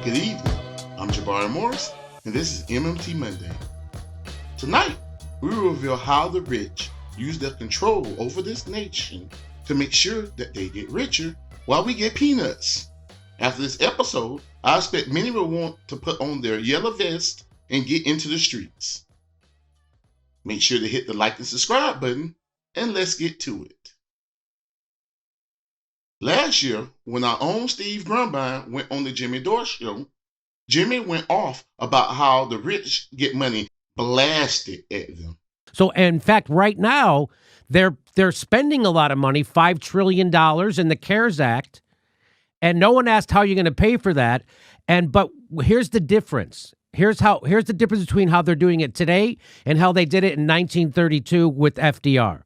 Good evening. I'm Jabari Morris, and this is MMT Monday. Tonight, we will reveal how the rich use their control over this nation to make sure that they get richer while we get peanuts. After this episode, I expect many will want to put on their yellow vest and get into the streets. Make sure to hit the like and subscribe button, and let's get to it. Last year, when our own Steve Grumbine went on the Jimmy Dore Show, Jimmy went off about how the rich get money blasted at them. So, in fact, right now, they're spending a lot of money, $5 trillion in the CARES Act, and no one asked how you're going to pay for that. But here's the difference. Here's the difference between how they're doing it today and how they did it in 1932 with FDR.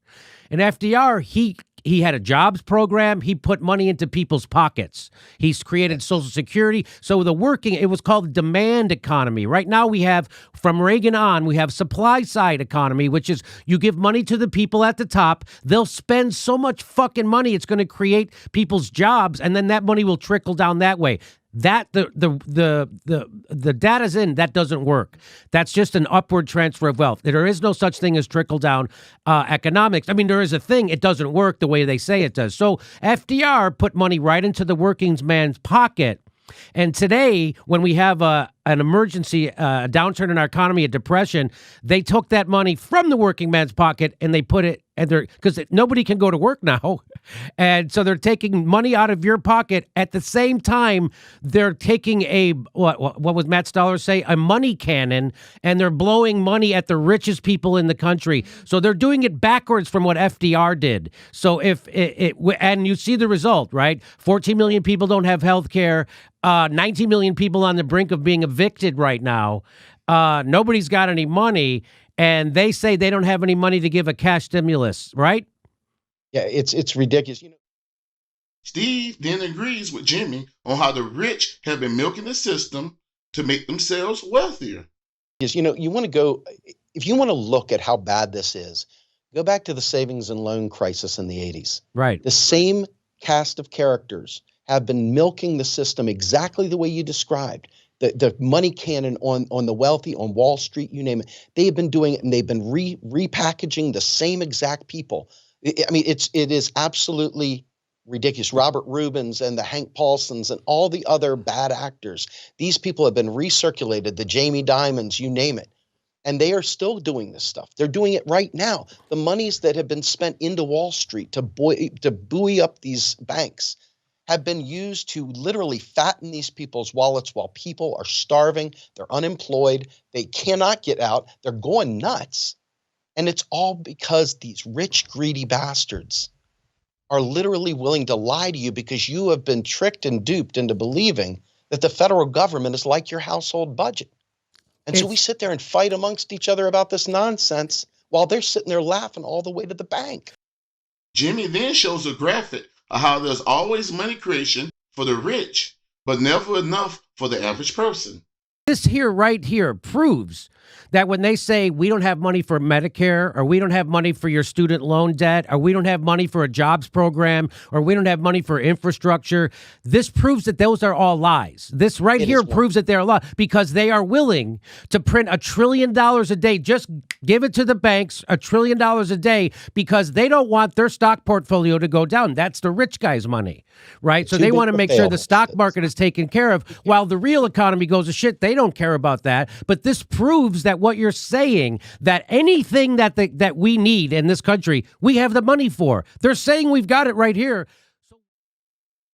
And FDR, he had a jobs program. He put money into people's pockets. He's created Social Security. So it was called demand economy. Right now we have, from Reagan on, we have supply side economy, which is you give money to the people at the top. They'll spend so much fucking money, it's going to create people's jobs, and then that money will trickle down that way. That the data's in, that doesn't work. That's just an upward transfer of wealth. There is no such thing as trickle down economics. I mean, there is a thing. It doesn't work the way they say it does. So FDR put money right into the working man's pocket. And today, when we have an emergency, a downturn in our economy, a depression, they took that money from the working man's pocket and they put it, because nobody can go to work now. And so they're taking money out of your pocket. At the same time, they're taking what was Matt Stoller say? A money cannon, and they're blowing money at the richest people in the country. So they're doing it backwards from what FDR did. So and you see the result, right? 14 million people don't have health care. 19 million people on the brink of being evicted right now. Nobody's got any money, and they say they don't have any money to give a cash stimulus, right? Yeah, it's ridiculous. Steve then agrees with Jimmy on how the rich have been milking the system to make themselves wealthier. Yes, you want to go, if you want to look at how bad this is, go back to the savings and loan crisis in the 80s. Right. The same cast of characters have been milking the system exactly the way you described. The money cannon on the wealthy, on Wall Street, you name it. They have been doing it, and they've been repackaging the same exact people. It is absolutely ridiculous. Robert Rubens and the Hank Paulsons and all the other bad actors. These people have been recirculated, the Jamie Dimons, you name it. And they are still doing this stuff. They're doing it right now. The monies that have been spent into Wall Street to buoy up these banks have been used to literally fatten these people's wallets while people are starving, they're unemployed, they cannot get out, they're going nuts. And it's all because these rich, greedy bastards are literally willing to lie to you because you have been tricked and duped into believing that the federal government is like your household budget. And so we sit there and fight amongst each other about this nonsense while they're sitting there laughing all the way to the bank. Jimmy then shows a graphic of how there's always money creation for the rich, but never enough for the average person. This right here proves that when they say we don't have money for Medicare, or we don't have money for your student loan debt, or we don't have money for a jobs program, or we don't have money for infrastructure, this proves that those are all lies. This right here proves that they're a lie, because they are willing to print $1 trillion a day. Just give it to the banks, $1 trillion a day, because they don't want their stock portfolio to go down. That's the rich guy's money, right? So they want to make sure the stock market is taken care of, while the real economy goes to shit. They don't care about that. But this proves that what you're saying, that anything that we need in this country, we have the money for. They're saying we've got it right here.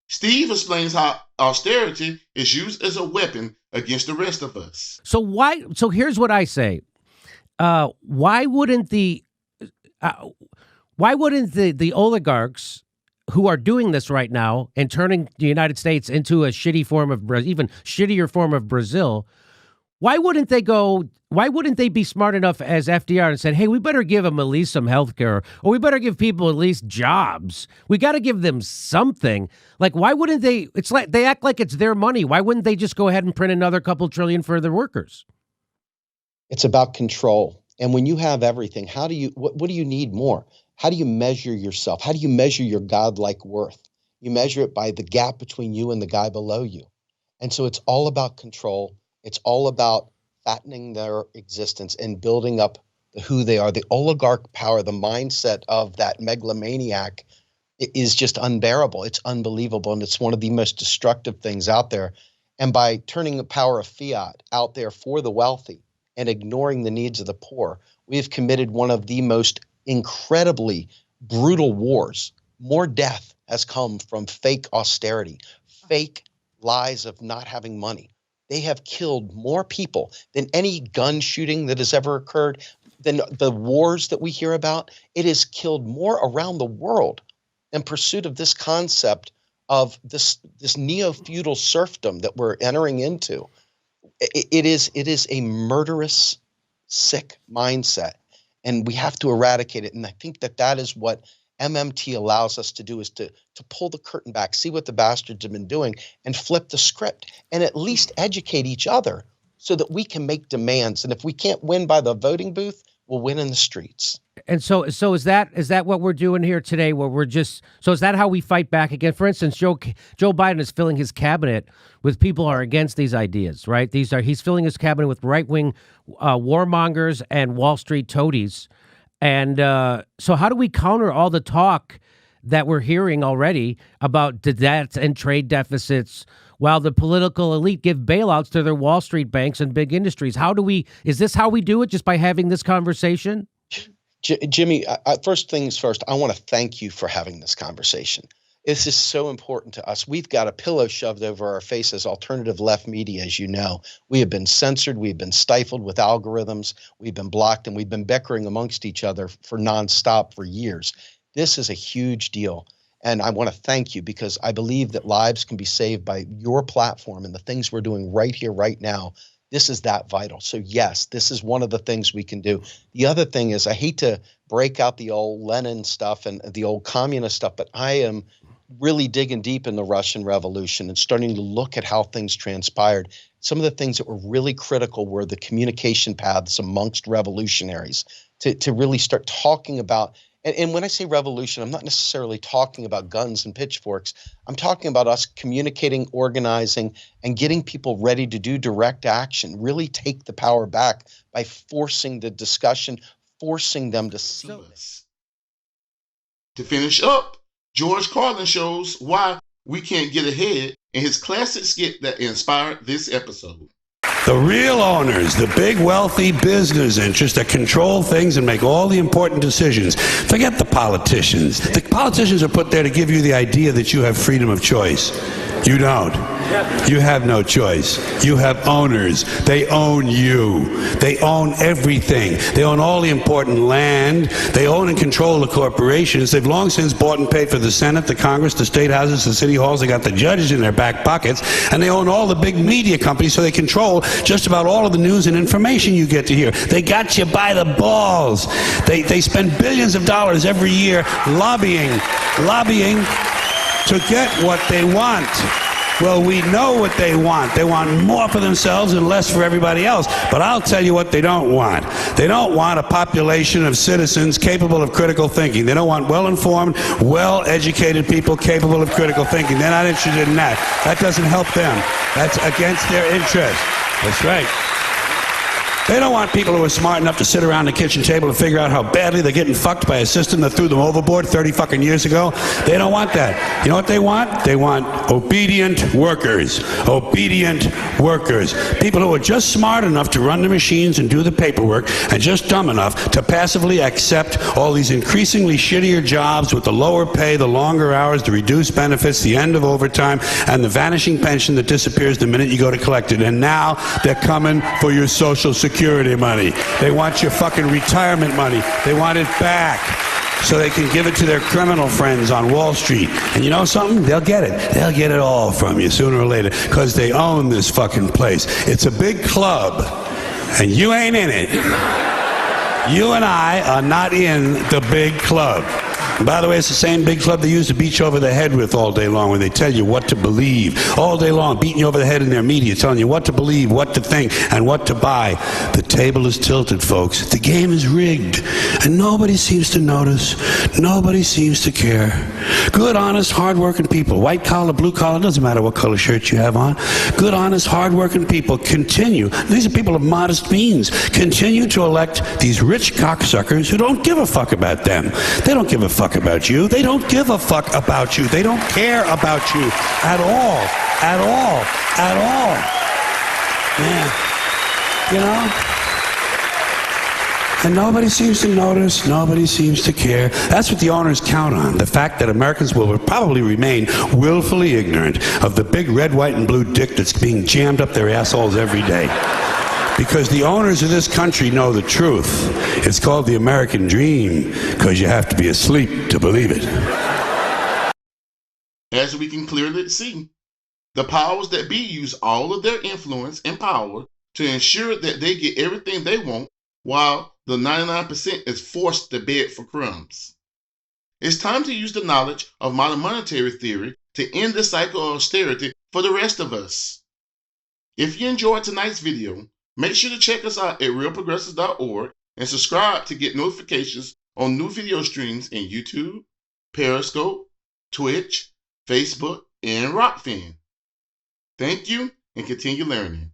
Steve explains how austerity is used as a weapon against the rest of us. So here's what I say. Why wouldn't the oligarchs who are doing this right now and turning the United States into a shitty form of even shittier form of Brazil, why wouldn't they be smart enough as FDR and said, hey, we better give them at least some health care, or we better give people at least jobs. We got to give them something. Like, why wouldn't they? It's like they act like it's their money. Why wouldn't they just go ahead and print another couple trillion for their workers? It's about control. And when you have everything, what do you need more? How do you measure yourself? How do you measure your godlike worth? You measure it by the gap between you and the guy below you. And so it's all about control. It's all about fattening their existence and building up who they are. The oligarch power, the mindset of that megalomaniac is just unbearable. It's unbelievable. And it's one of the most destructive things out there. And by turning the power of fiat out there for the wealthy and ignoring the needs of the poor, we have committed one of the most incredibly brutal wars. More death has come from fake austerity, fake lies of not having money. They have killed more people than any gun shooting that has ever occurred, than the wars that we hear about. It has killed more around the world in pursuit of this concept of this neo-feudal serfdom that we're entering into. It is a murderous, sick mindset, and we have to eradicate it. And I think that is what MMT allows us to do, is to pull the curtain back, see what the bastards have been doing, and flip the script, and at least educate each other so that we can make demands. And if we can't win by the voting booth, we'll win in the streets. And so is that what we're doing here today? Where we're just, so is that how we fight back again? For instance, Joe Biden is filling his cabinet with people who are against these ideas, right? He's filling his cabinet with right-wing warmongers and Wall Street toadies. And so how do we counter all the talk that we're hearing already about the debts and trade deficits while the political elite give bailouts to their Wall Street banks and big industries? Is this how we do it, just by having this conversation? Jimmy, first things first, I want to thank you for having this conversation. This is so important to us. We've got a pillow shoved over our faces, alternative left media, as you know. We have been censored. We've been stifled with algorithms. We've been blocked, and we've been bickering amongst each other for nonstop for years. This is a huge deal. And I want to thank you, because I believe that lives can be saved by your platform and the things we're doing right here, right now. This is that vital. So yes, this is one of the things we can do. The other thing is, I hate to break out the old Lenin stuff and the old communist stuff, but I am really digging deep in the Russian Revolution and starting to look at how things transpired. Some of the things that were really critical were the communication paths amongst revolutionaries to really start talking about. And when I say revolution, I'm not necessarily talking about guns and pitchforks. I'm talking about us communicating, organizing, and getting people ready to do direct action, really take the power back by forcing the discussion, forcing them to see this. To finish up, George Carlin shows why we can't get ahead in his classic skit that inspired this episode. The real owners, the big wealthy business interests that control things and make all the important decisions. Forget the politicians. The politicians are put there to give you the idea that you have freedom of choice. You don't. You have no choice. You have owners. They own you. They own everything. They own all the important land. They own and control the corporations. They've long since bought and paid for the Senate, the Congress, the state houses, the city halls. They got the judges in their back pockets. And they own all the big media companies, so they control just about all of the news and information you get to hear. They got you by the balls. They spend billions of dollars every year lobbying to get what they want. Well, we know what they want. They want more for themselves and less for everybody else. But I'll tell you what they don't want. They don't want a population of citizens capable of critical thinking. They don't want well-informed, well-educated people capable of critical thinking. They're not interested in that. That doesn't help them. That's against their interest. That's right. They don't want people who are smart enough to sit around the kitchen table and figure out how badly they're getting fucked by a system that threw them overboard 30 fucking years ago. They don't want that. You know what they want? They want obedient workers. Obedient workers. People who are just smart enough to run the machines and do the paperwork, and just dumb enough to passively accept all these increasingly shittier jobs with the lower pay, the longer hours, the reduced benefits, the end of overtime, and the vanishing pension that disappears the minute you go to collect it. And now they're coming for your Social Security money. They want your fucking retirement money. They want it back so they can give it to their criminal friends on Wall Street. And you know something? They'll get it. They'll get it all from you sooner or later, because they own this fucking place. It's a big club, and you ain't in it. You and I are not in the big club. And by the way, it's the same big club they used to beat you over the head with all day long when they tell you what to believe. All day long, beating you over the head in their media, telling you what to believe, what to think, and what to buy. The table is tilted, folks. The game is rigged. And nobody seems to notice. Nobody seems to care. Good, honest, hard-working people, white collar, blue collar, doesn't matter what color shirt you have on. Good, honest, hard-working people continue. These are people of modest means. Continue to elect these rich cocksuckers who don't give a fuck about them. They don't give a fuck about you. They don't give a fuck about you. They don't care about you at all. At all. At all. Man. You know? And nobody seems to notice. Nobody seems to care. That's what the owners count on. The fact that Americans will probably remain willfully ignorant of the big red, white, and blue dick that's being jammed up their assholes every day. Because the owners of this country know the truth. It's called the American dream, because you have to be asleep to believe it. As we can clearly see, the powers that be use all of their influence and power to ensure that they get everything they want, while the 99% is forced to beg for crumbs. It's time to use the knowledge of modern monetary theory to end the cycle of austerity for the rest of us. If you enjoyed tonight's video, make sure to check us out at realprogressives.org and subscribe to get notifications on new video streams in YouTube, Periscope, Twitch, Facebook, and Rockfin. Thank you and continue learning.